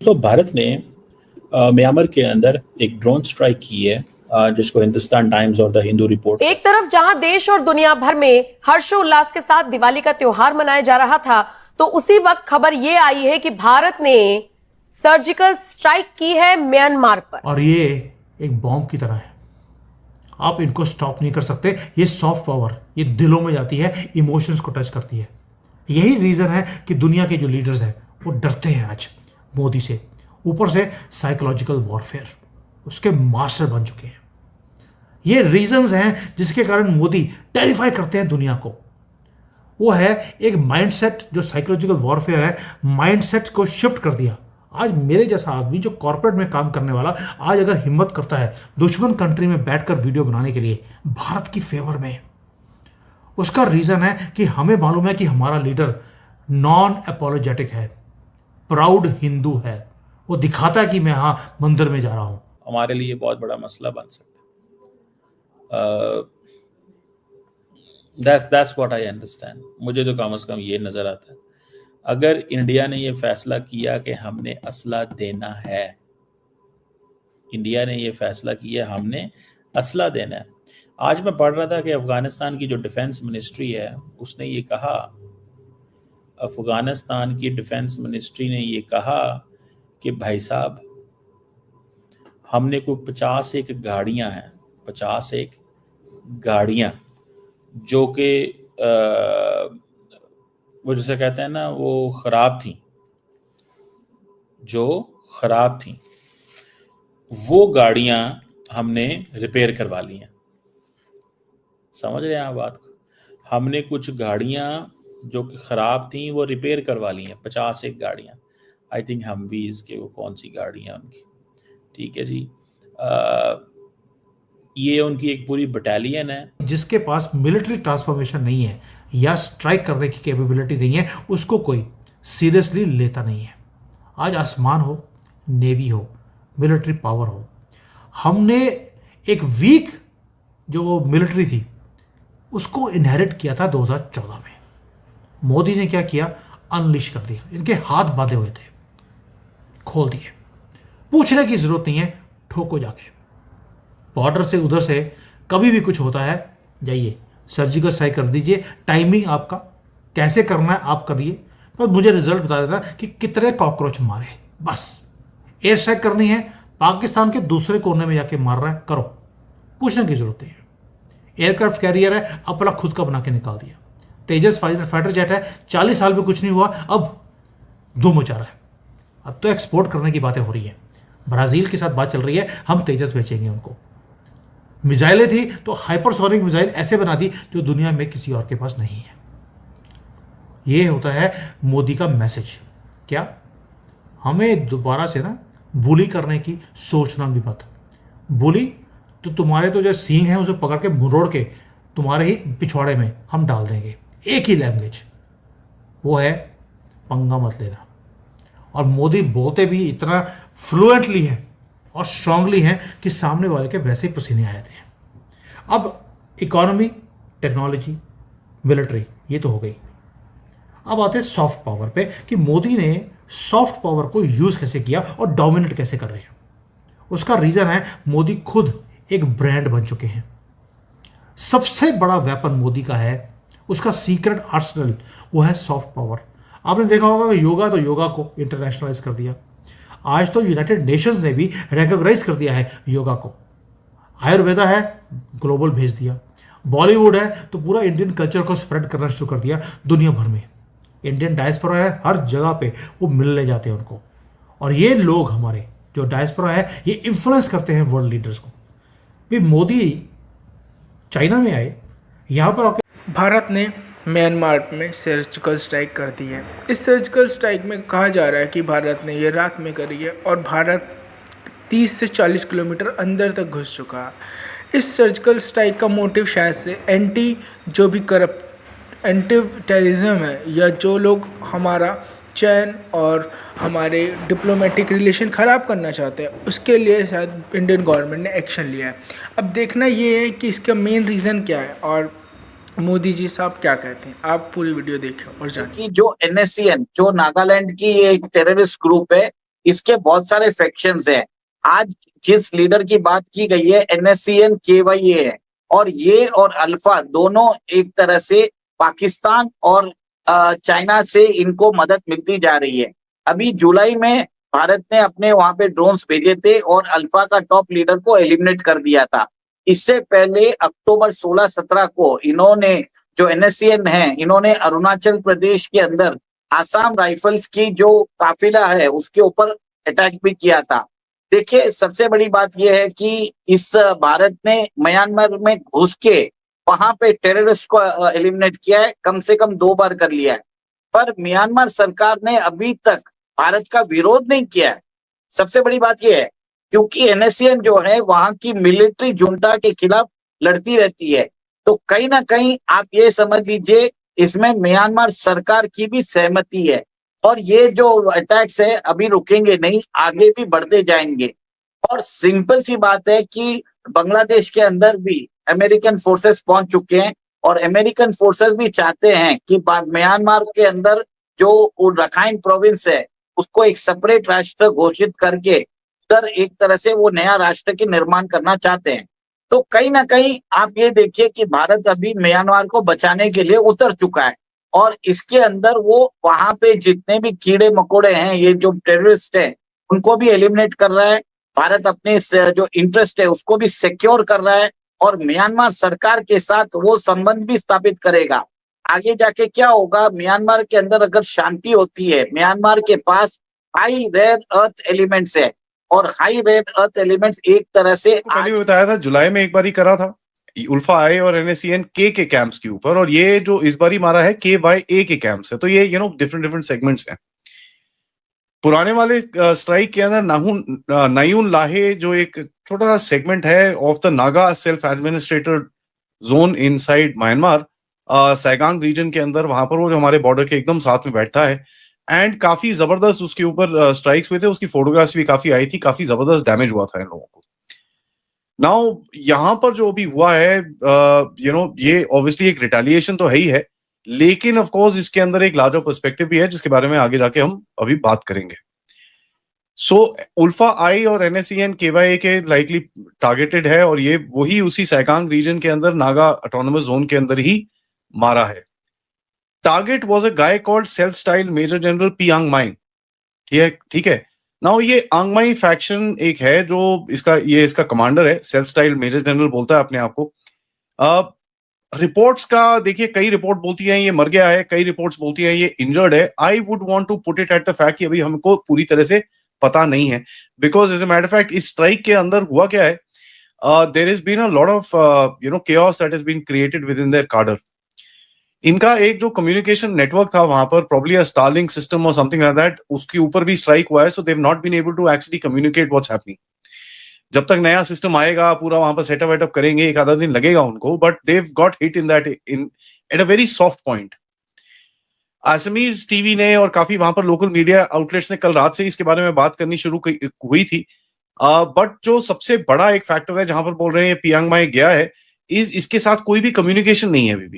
दोस्तों, भारत ने म्यांमार के अंदर एक ड्रोन स्ट्राइक की है, जिसको हिंदुस्तान टाइम्स और द हिंदू रिपोर्ट। एक तरफ जहां देश और दुनिया भर में हर्षोल्लास के साथ दिवाली का त्योहार मनाया जा रहा था, तो उसी वक्त खबर यह आई है कि भारत ने सर्जिकल स्ट्राइक की है म्यांमार पर। और ये एक बॉम्ब की तरह है, आप इनको स्टॉप नहीं कर सकते। ये सॉफ्ट पावर, ये दिलों में जाती है, इमोशंस को टच करती है। यही रीजन है कि दुनिया के जो लीडर्स हैं वो डरते हैं आज मोदी से। ऊपर से साइकोलॉजिकल वॉरफेयर, उसके मास्टर बन चुके हैं। ये रीजंस हैं जिसके कारण मोदी टेरिफाई करते हैं दुनिया को। वो है एक माइंडसेट, जो साइकोलॉजिकल वॉरफेयर है, माइंडसेट को शिफ्ट कर दिया। आज मेरे जैसा आदमी जो कॉर्पोरेट में काम करने वाला, आज अगर हिम्मत करता है दुश्मन कंट्री में बैठकर वीडियो बनाने के लिए भारत की फेवर में, उसका रीजन है कि हमें मालूम है कि हमारा लीडर नॉन अपोलोजेटिक है, प्राउड हिंदू है। वो दिखाता है कि मैं हाँ मंदिर में जा रहा हूं। हमारे लिए बहुत बड़ा मसला बन सकता है। that's what I understand। मुझे तो कम से कम ये नजर आता है, अगर इंडिया ने ये फैसला किया कि हमने असला देना है, इंडिया ने ये फैसला किया हमने असला देना है। आज मैं पढ़ रहा था कि अफगानिस्तान की जो डिफेंस मिनिस्ट्री है उसने ये कहा, अफगानिस्तान की डिफेंस मिनिस्ट्री ने ये कहा कि भाई साहब, हमने कोई 51 गाड़ियां हैं, 51 गाड़ियां जो कि वो जैसे कहते हैं ना, वो खराब थी, जो खराब थी, वो गाड़ियां हमने रिपेयर करवा ली हैं। समझ रहे हैं आप बात को? हमने कुछ गाड़ियां जो कि खराब थी वो रिपेयर करवा ली हैं, 51 गाड़ियां। आई थिंक हमवीज के, वो कौन सी गाड़ियां उनकी, ठीक है जी। ये उनकी एक पूरी बटालियन है। जिसके पास मिलिट्री ट्रांसफॉर्मेशन नहीं है या स्ट्राइक करने की कैपेबिलिटी नहीं है, उसको कोई सीरियसली लेता नहीं है। आज आसमान हो, नेवी हो, मिलिट्री पावर हो, हमने एक वीक जो मिलिट्री थी उसको इनहेरिट किया था 2014 में। मोदी ने क्या किया, अनलिश कर दिया। इनके हाथ बांधे हुए थे, खोल दिए। पूछने की जरूरत नहीं है, ठोको जाके। बॉर्डर से उधर से कभी भी कुछ होता है, जाइए सर्जिकल स्ट्राइक कर दीजिए। टाइमिंग आपका कैसे करना है आप करिए, पर मुझे रिजल्ट बता देना कि कितने कॉकरोच मारे। बस एयर स्ट्राइक करनी है, पाकिस्तान के दूसरे कोने में जाके मार रहा है, करो, पूछने की जरूरत नहीं है। एयरक्राफ्ट कैरियर है, अपना खुद का बना के निकाल दिया। तेजस फाइटर जेट है, 40 साल में कुछ नहीं हुआ, अब धूम मचा रहा है। अब तो एक्सपोर्ट करने की बातें हो रही है, ब्राजील के साथ बात चल रही है, हम तेजस बेचेंगे उनको। मिसाइलें थी तो हाइपरसोनिक मिसाइल ऐसे बना दी जो दुनिया में किसी और के पास नहीं है। ये होता है मोदी का मैसेज। क्या हमें दोबारा से ना बुली करने की सोचना भी मत। बुली तो तुम्हारे तो जो सींग है उसे पकड़ के मुरोड़ के तुम्हारे ही पिछवाड़े में हम डाल देंगे। एक ही लैंग्वेज, वो है पंगा मत लेना। और मोदी बोलते भी इतना फ्लुएंटली है और स्ट्रांगली हैं कि सामने वाले के वैसे ही पसीने आए थे। अब इकोनॉमी, टेक्नोलॉजी, मिलिट्री, ये तो हो गई। अब आते हैं सॉफ्ट पावर पे कि मोदी ने सॉफ्ट पावर को यूज कैसे किया और डोमिनेट कैसे कर रहे हैं। उसका रीजन है मोदी खुद एक ब्रांड बन चुके हैं। सबसे बड़ा वेपन मोदी का है, उसका सीक्रेट आर्सेनल, वो है सॉफ्ट पावर। आपने देखा होगा कि योगा, तो योगा को इंटरनेशनलाइज कर दिया। आज तो यूनाइटेड नेशंस ने भी रिकॉग्नाइज कर दिया है योगा को। आयुर्वेदा है, ग्लोबल भेज दिया। बॉलीवुड है तो पूरा इंडियन कल्चर को स्प्रेड करना शुरू कर दिया दुनिया भर में। इंडियन डायस्पोरा है, हर जगह पे वो मिलने जाते हैं उनको। और ये लोग, हमारे जो डायस्पोरा है, ये इन्फ्लुएंस करते हैं वर्ल्ड लीडर्स को। भी मोदी चाइना में आए, यहाँ पर आके भारत ने म्यांमार में सर्जिकल स्ट्राइक कर दी है। इस सर्जिकल स्ट्राइक में कहा जा रहा है कि भारत ने ये रात में करी है और भारत 30 से 40 किलोमीटर अंदर तक घुस चुका है। इस सर्जिकल स्ट्राइक का मोटिव शायद से एंटी टेररिज्म है, या जो लोग हमारा चैन और हमारे डिप्लोमेटिक रिलेशन ख़राब करना चाहते हैं, उसके लिए शायद इंडियन गवर्नमेंट ने एक्शन लिया है। अब देखना ये है कि इसका मेन रीज़न क्या है और मोदी जी साहब क्या कहते हैं। आप पूरी वीडियो देखें और जानिए। जो NSCN, जो नागालैंड की एक टेररिस्ट ग्रुप है, इसके बहुत सारे फैक्शंस हैं। आज जिस लीडर की बात की गई है NSCN KYA है, और ये और अल्फा दोनों एक तरह से पाकिस्तान और चाइना से इनको मदद मिलती जा रही है। अभी जुलाई में भारत ने अपने वहां पे ड्रोन्स भेजे थे और अल्फा का टॉप लीडर को एलिमिनेट कर दिया था। इससे पहले अक्टूबर 16-17 को इन्होंने, जो NSCN है, इन्होंने अरुणाचल प्रदेश के अंदर आसाम राइफल्स की जो काफिला है उसके ऊपर अटैक भी किया था। देखिए, सबसे बड़ी बात यह है कि इस भारत ने म्यांमार में घुस के वहां पे टेररिस्ट को एलिमिनेट किया है, कम से कम 2 बार कर लिया है, पर म्यांमार सरकार ने अभी तक भारत का विरोध नहीं किया है। सबसे बड़ी बात यह है क्योंकि NSCN जो है वहां की मिलिट्री जुंटा के खिलाफ लड़ती रहती है, तो कहीं ना कहीं आप ये समझ लीजिए इसमें म्यांमार सरकार की भी सहमति है, और ये जो अटैक्स है अभी रुकेंगे नहीं, आगे भी बढ़ते जाएंगे। और सिंपल सी बात है कि बांग्लादेश के अंदर भी अमेरिकन फोर्सेस पहुंच चुके हैं, और अमेरिकन फोर्सेस भी चाहते हैं कि म्यांमार के अंदर जो रखाइन प्रोविंस है उसको एक सेपरेट राष्ट्र घोषित करके उधर एक तरह से वो नया राष्ट्र के निर्माण करना चाहते हैं। तो कहीं ना कहीं आप ये देखिए कि भारत अभी म्यांमार को बचाने के लिए उतर चुका है, और इसके अंदर वो वहां पे जितने भी कीड़े मकोड़े हैं, ये जो टेररिस्ट है, उनको भी एलिमिनेट कर रहा है। भारत अपने जो इंटरेस्ट है उसको भी सिक्योर कर रहा है, और म्यांमार सरकार के साथ वो संबंध भी स्थापित करेगा। आगे जाके क्या होगा, म्यांमार के अंदर अगर शांति होती है, म्यांमार के पास हाई रेयर अर्थ एलिमेंट्स है, और हाई रेयर अर्थ एलिमेंट्स एक तरह से पहले भी बताया था, जुलाई में एक बार ही करा था उल्फा आई और NSCN के कैंप्स के ऊपर, और ये जो इस बार ही मारा है KYA के कैंप्स है। तो ये डिफरेंट सेगमेंट्स हैं। पुराने वाले स्ट्राइक के अंदर नायून लाहे जो एक छोटा सा सेगमेंट है of the Naga self administered zone inside Myanmar, Sagaing region के अंदर, वहां पर वो जो हमारे बॉर्डर के एकदम साथ में बैठता है, एंड काफी जबरदस्त उसके ऊपर स्ट्राइक्स हुए थे। उसकी फोटोग्राफ्स भी काफी आई थी, काफी जबरदस्त डैमेज हुआ था इन लोगों को। नाउ यहाँ पर जो अभी हुआ है, ये ऑब्वियसली एक रिटेलिएशन तो है ही है, लेकिन ऑफ कोर्स इसके अंदर एक लार्जर पर्सपेक्टिव भी है जिसके बारे में आगे जाके हम अभी बात करेंगे। सो उल्फा आई और NSCN KYA के लाइकली टारगेटेड है, और ये वही उसी सैगांग रीजन के अंदर नागा ऑटोनोमस जोन के अंदर ही मारा है। Target was a guy called self style major general P Angmai. ठीक है। नाउ ये आंगमाई फैक्शन एक है जो इसका कमांडर है, सेल्फ स्टाइल मेजर जनरल बोलता है अपने आप को। रिपोर्ट्स का देखिए, कई रिपोर्ट बोलती हैं ये मर गया है, कई रिपोर्ट्स बोलती हैं ये इंजर्ड है। I would want to put it at the fact कि अभी हमको पूरी तरह से पता नहीं है, because as a matter of fact इस स्ट्राइक के अंदर हुआ क्या है, there has been a lot of chaos that has been created within their cadre. इनका एक जो कम्युनिकेशन नेटवर्क था वहां पर, प्रॉब्ली अ स्टारलिंक सिस्टम और समथिंग लाइक दैट, उसके ऊपर भी स्ट्राइक हुआ है। So they have not been able to actually communicate what's happening. जब तक नया सिस्टम आएगा, पूरा वहां पर सेटअप वेटअप करेंगे, एक आधा दिन लगेगा उनको, but they have got hit in that in at a very soft point. Assamese TV ने और काफी वहां पर लोकल मीडिया आउटलेट्स ने कल रात से इसके बारे में बात करनी शुरू हुई थी, बट जो सबसे बड़ा एक फैक्टर है जहां पर बोल रहे हैं पियांग माई गया है, इसके साथ कोई भी कम्युनिकेशन नहीं है अभी भी।